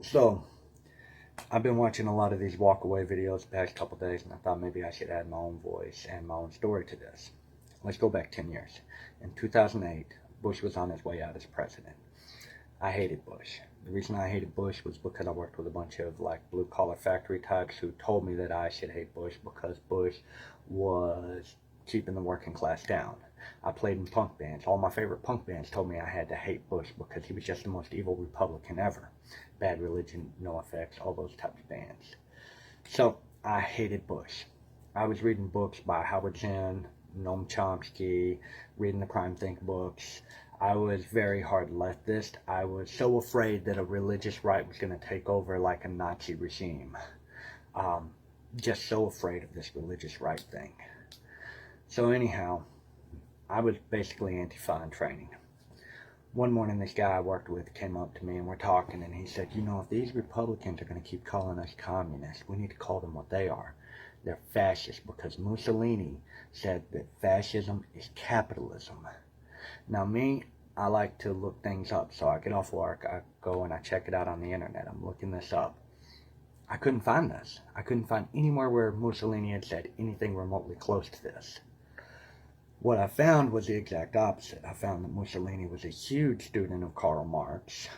So, I've been watching a lot of these WalkAway videos the past couple days, and I thought maybe I should add my own voice and my own story to this. Let's go back 10 years. In 2008, Bush was on his way out as president. I hated Bush. The reason I hated Bush was because I worked with a bunch of blue-collar factory types who told me that I should hate Bush because Bush was keeping the working class down. I played in punk bands. All my favorite punk bands told me I had to hate Bush because he was just the most evil Republican ever. Bad Religion, No Effects, all those types of bands. So I hated Bush. I was reading books by Howard Zinn, Noam Chomsky, reading the Crime Think books. I was very hard leftist. I was so afraid that a religious right was going to take over like a Nazi regime. Just so afraid of this religious right thing. So anyhow, I was basically Antifa in training. One morning, this guy I worked with came up to me and we're talking, and he said, you know, if these Republicans are going to keep calling us communists, we need to call them what they are. They're fascists, because Mussolini said that fascism is capitalism. Now me, I like to look things up, so I get off work, I go and I check it out on the internet. I'm looking this up. I couldn't find this. I couldn't find anywhere where Mussolini had said anything remotely close to this. What I found was the exact opposite. I found that Mussolini was a huge student of Karl Marx.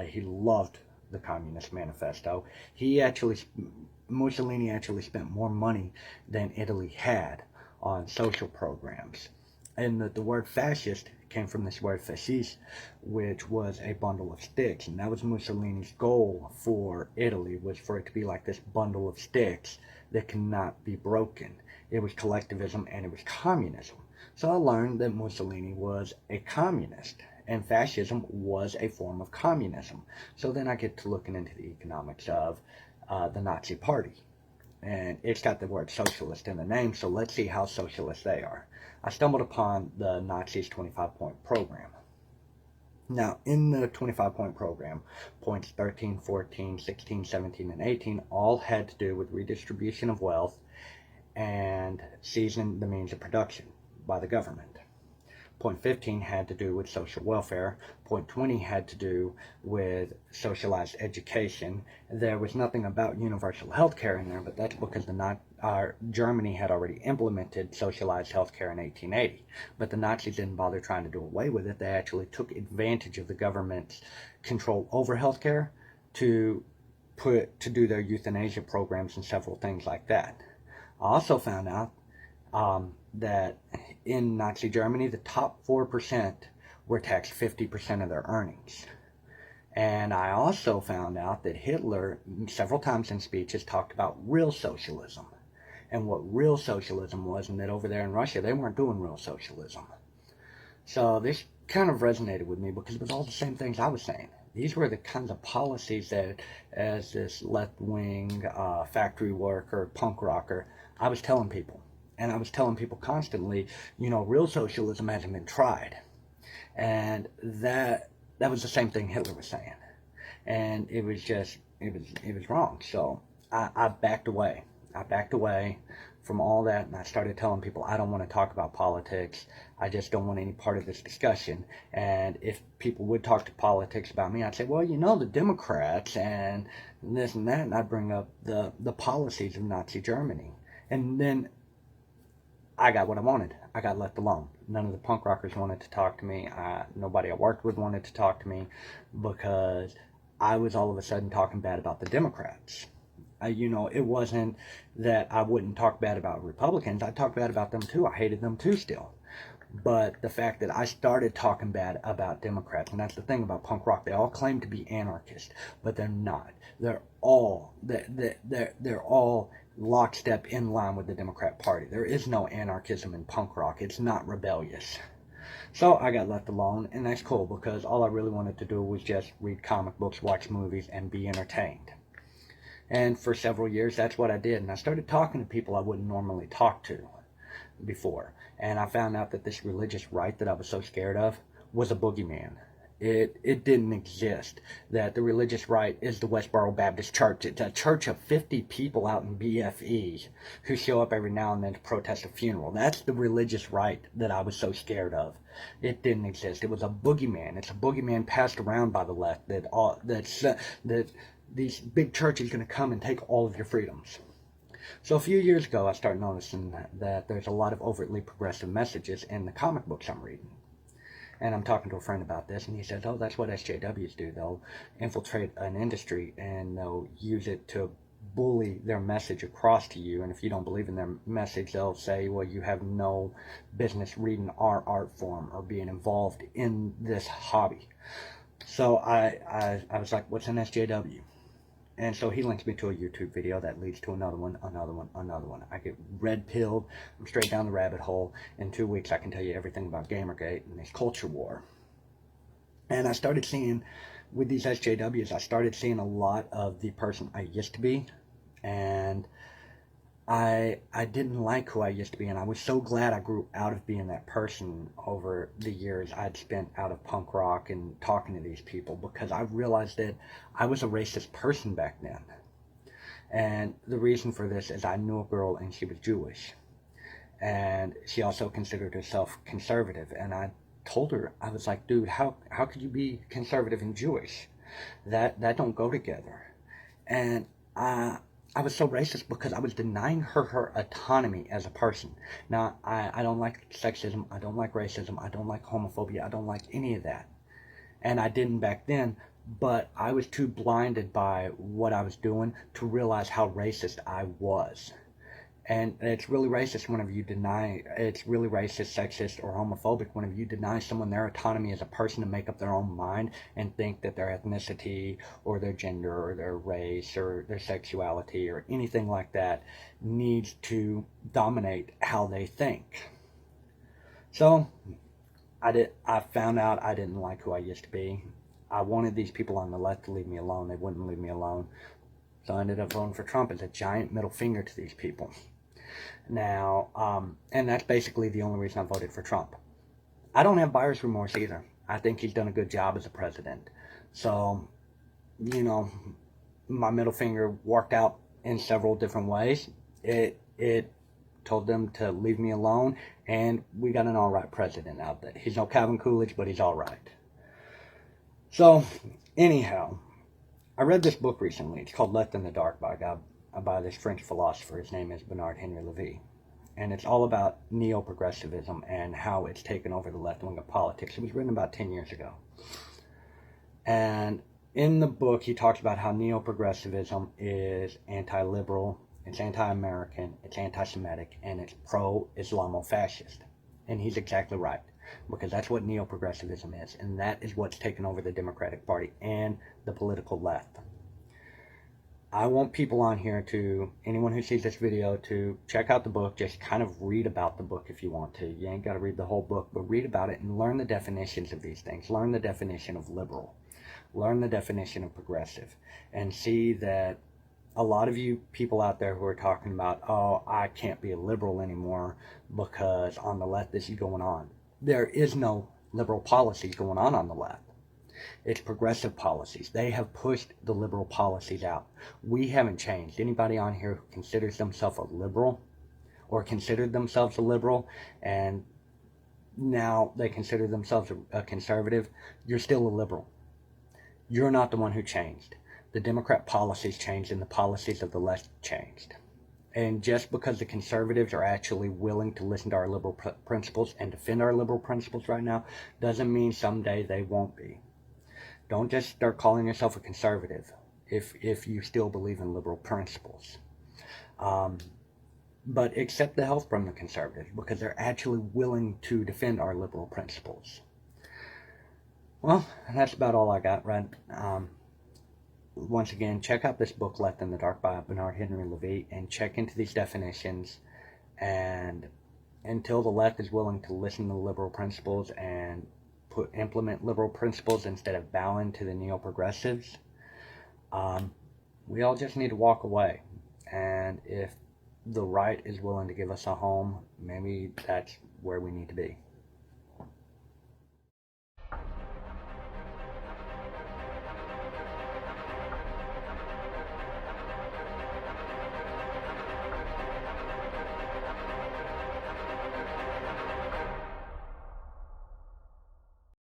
He loved the Communist Manifesto. Mussolini actually spent more money than Italy had on social programs. And the word fascist came from this word fasciste, which was a bundle of sticks. And that was Mussolini's goal for Italy, was for it to be like this bundle of sticks that cannot be broken. It was collectivism and it was communism. So I learned that Mussolini was a communist, and fascism was a form of communism. So then I get to looking into the economics of the Nazi Party. And it's got the word socialist in the name, so let's see how socialist they are. I stumbled upon the Nazis' 25-point program. Now, in the 25-point program, points 13, 14, 16, 17, and 18 all had to do with redistribution of wealth and seizing the means of production by the government. Point 15 had to do with social welfare. Point 20 had to do with socialized education. There was nothing about universal health care in there, but that's because Germany had already implemented socialized health care in 1880. But the Nazis didn't bother trying to do away with it. They actually took advantage of the government's control over health care to do their euthanasia programs and several things like that. I also found out that in Nazi Germany, the top 4% were taxed 50% of their earnings. And I also found out that Hitler, several times in speeches, talked about real socialism and what real socialism was, and that over there in Russia, they weren't doing real socialism. So this kind of resonated with me because it was all the same things I was saying. These were the kinds of policies that, as this left-wing factory worker, punk rocker, I was telling people. And I was telling people constantly, you know, real socialism hasn't been tried. And that was the same thing Hitler was saying. And it was wrong. So I backed away. I backed away from all that, and I started telling people I don't want to talk about politics. I just don't want any part of this discussion. And if people would talk to politics about me, I'd say, well, you know, the Democrats and this and that, and I'd bring up the policies of Nazi Germany. And then I got what I wanted. I got left alone. None of the punk rockers wanted to talk to me. Nobody I worked with wanted to talk to me because I was all of a sudden talking bad about the Democrats. You know, it wasn't that I wouldn't talk bad about Republicans. I talked bad about them too. I hated them too still. But the fact that I started talking bad about Democrats, and that's the thing about punk rock, they all claim to be anarchists, but they're not. They're all lockstep in line with the Democrat Party. There is no anarchism in punk rock. It's not rebellious. So I got left alone, and that's cool because all I really wanted to do was just read comic books, watch movies, and be entertained. And for several years, that's what I did. And I started talking to people I wouldn't normally talk to before. And I found out that this religious right that I was so scared of was a boogeyman. It didn't exist. That the religious right is the Westboro Baptist Church. It's a church of 50 people out in BFE who show up every now and then to protest a funeral. That's the religious right that I was so scared of. It didn't exist. It was a boogeyman. It's a boogeyman passed around by the left that these big churches are going to come and take all of your freedoms. So a few years ago, I started noticing that there's a lot of overtly progressive messages in the comic books I'm reading. And I'm talking to a friend about this, and he says, oh, that's what SJWs do. They'll infiltrate an industry, and they'll use it to bully their message across to you. And if you don't believe in their message, they'll say, well, you have no business reading our art form or being involved in this hobby. So I was like, what's an SJW? And so he links me to a YouTube video that leads to another one, another one, another one. I get red-pilled. I'm straight down the rabbit hole. In 2 weeks, I can tell you everything about Gamergate and this culture war. And I started seeing, with these SJWs, I started seeing a lot of the person I used to be. And I didn't like who I used to be, and I was so glad I grew out of being that person over the years I'd spent out of punk rock and talking to these people, because I realized that I was a racist person back then. And the reason for this is I knew a girl and she was Jewish, and she also considered herself conservative, and I told her, I was like, dude, how could you be conservative and Jewish? That don't go together. And I was so racist because I was denying her autonomy as a person. Now, I don't like sexism, I don't like racism, I don't like homophobia, I don't like any of that. And I didn't back then, but I was too blinded by what I was doing to realize how racist I was. And it's really racist whenever you deny, it's really racist, sexist, or homophobic whenever you deny someone their autonomy as a person to make up their own mind and think that their ethnicity or their gender or their race or their sexuality or anything like that needs to dominate how they think. So I found out I didn't like who I used to be. I wanted these people on the left to leave me alone. They wouldn't leave me alone. So I ended up voting for Trump as a giant middle finger to these people. Now, and that's basically the only reason I voted for Trump. I don't have buyer's remorse either. I think he's done a good job as a president. So, you know, my middle finger worked out in several different ways. It told them to leave me alone, and we got an all-right president out there. He's no Calvin Coolidge, but he's all right. So, anyhow, I read this book recently. It's called Left in the Dark by this French philosopher. His name is Bernard-Henri Lévy. And it's all about Neo-Progressivism and how it's taken over the left wing of politics. It was written about 10 years ago. And in the book, he talks about how Neo-Progressivism is anti-liberal, it's anti-American, it's anti-Semitic, and it's pro-Islamo-Fascist. And he's exactly right, because that's what Neo-Progressivism is. And that is what's taken over the Democratic Party and the political left. I want people on here to, anyone who sees this video, to check out the book. Just kind of read about the book if you want to. You ain't got to read the whole book, but read about it and learn the definitions of these things. Learn the definition of liberal. Learn the definition of progressive. And see that a lot of you people out there who are talking about, oh, I can't be a liberal anymore because on the left this is going on. There is no liberal policies going on the left. It's progressive policies. They have pushed the liberal policies out. We haven't changed. Anybody on here who considers themselves a liberal or considered themselves a liberal and now they consider themselves a conservative, you're still a liberal. You're not the one who changed. The Democrat policies changed and the policies of the left changed. And just because the conservatives are actually willing to listen to our liberal principles and defend our liberal principles right now doesn't mean someday they won't be. Don't just start calling yourself a conservative if you still believe in liberal principles. But accept the help from the conservatives because they're actually willing to defend our liberal principles. Well, that's about all I got, right? Once again, check out this book, Left in the Dark by Bernard-Henri Lévy, and check into these definitions. And until the left is willing to listen to liberal principles and implement liberal principles instead of bowing to the neo-progressives, we all just need to walk away. And if the right is willing to give us a home, maybe that's where we need to be.